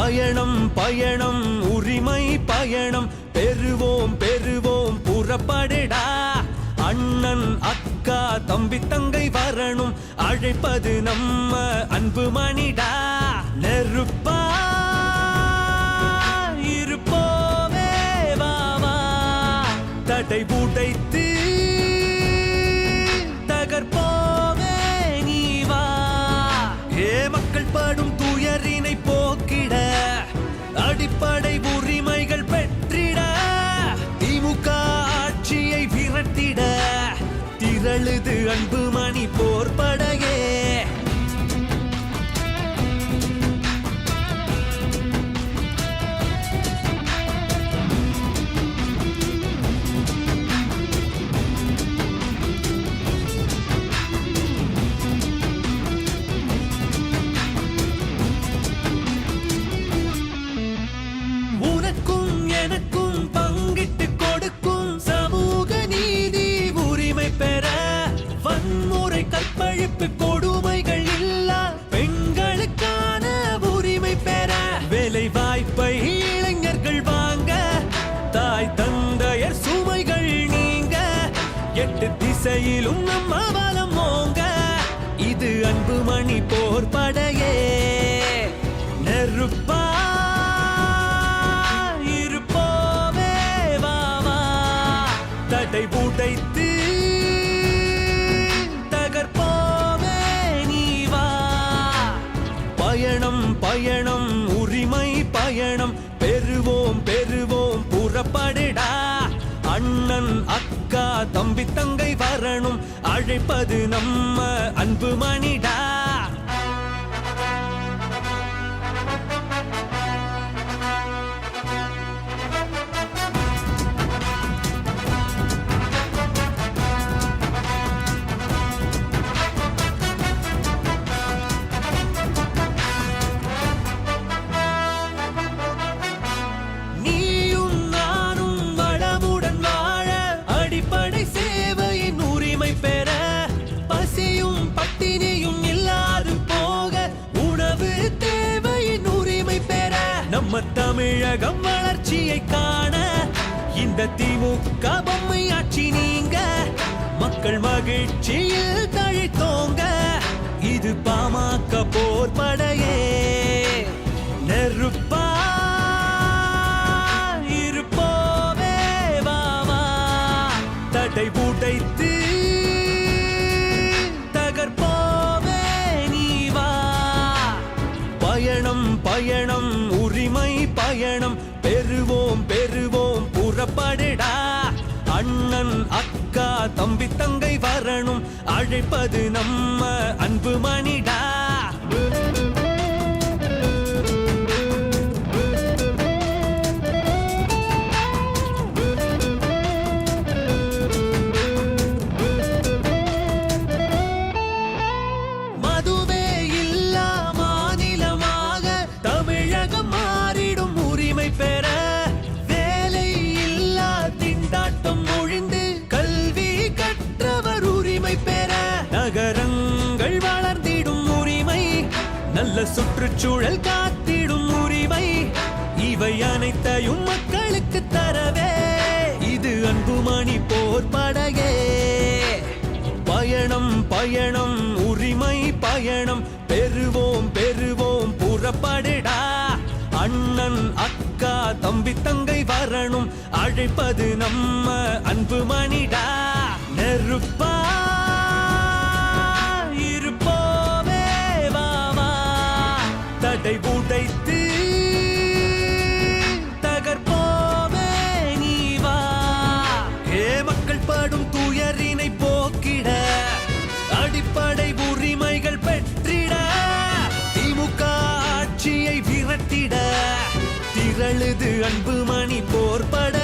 பயணம் பயணம் உரிமை பயணம் பெறுவோம் பெறுவோம் புறப்படடா. அண்ணன் அக்கா தம்பி தங்கை வரணும் அழைப்பது நம்ம அன்பு மணிடா. நெருப்பா இருப்போமே வாவா தடை உடைத்து தகர்ப்போமே நீ வா. மக்கள் படும் துயரினை போக்கிட அடிப்படை உரிமைகள் பெற்றிட திமுக ஆட்சியை விரட்டிட திரளுது அன்பு மணி போர்படையே. எனக்கும் பங்கிட்டு கொடுக்கும் சமூக நீதி உரிமை பெற வன்முறை கற்பழிப்பு கொடுமைகள் இல்லா பெண்களுக்கான உரிமை பெற வேலை வாய்ப்பை இளைஞர்கள் வாங்க தாய் தந்தையர் சுமைகள் நீங்க 8 திசையிலும் நம்ம பலம் ஓங்க இது அன்பு மணி போர்படையே. நெருப்பா தடை உடைத்து தகர்ப்போமே நீ வா. பயணம் பயணம் உரிமை பயணம் பெறுவோம் பெறுவோம் புறப்படடா. அண்ணன் அக்கா தம்பி தங்கை வரணும் அழைப்பது நம்ம அன்பு மணிடா. நம்ம தமிழகம் வளர்ச்சியை காண இந்த திமுக பொம்மை ஆட்சி நீங்க மக்கள் மகிழ்ச்சியில் தழைத்தோங்க இது பாமக போர்படையே. நெருப்பா இருப்போமே வாவா தடை உடைத்து தகர்ப்போமே நீ வா. பயணம் பயணம் உரிமை பயணம் பெறுவோம் பெறுவோம் புறப்படடா. அண்ணன் அக்கா தம்பி தங்கை வரணும் அழைப்பது நம்ம அன்பு மணிடா. பெற வேலை இல்லா திண்டாட்டம் ஒழிந்து கல்வி கற்றவர் உரிமை பெற நகரங்கள் வளர்ந்திடும் உரிமை நல்ல சுற்றுச்சூழல் காத்திடும் உரிமை இவை அனைத்தையும் மக்களுக்கு தரவே இது அன்பு மணி போர்படையே. பயணம் பயணம் உரிமை பயணம் பெறுவோம் பெறுவோம் புறப்படடா. அண்ணன் அக்கா தம்பி தங்கை வரணும் அழைப்பது நம்ம அன்பு மணிடா. நெருப்பா இருப்போமே வாவா தடை உடைத்து தகர்ப்போமே நீ வா. மக்கள் படும் துயரினை போக்கிட அடிப்படை உரிமைகள் பெற்றிட திமுக ஆட்சியை விரட்டிட திரளுது அன்பு மணி போர்பட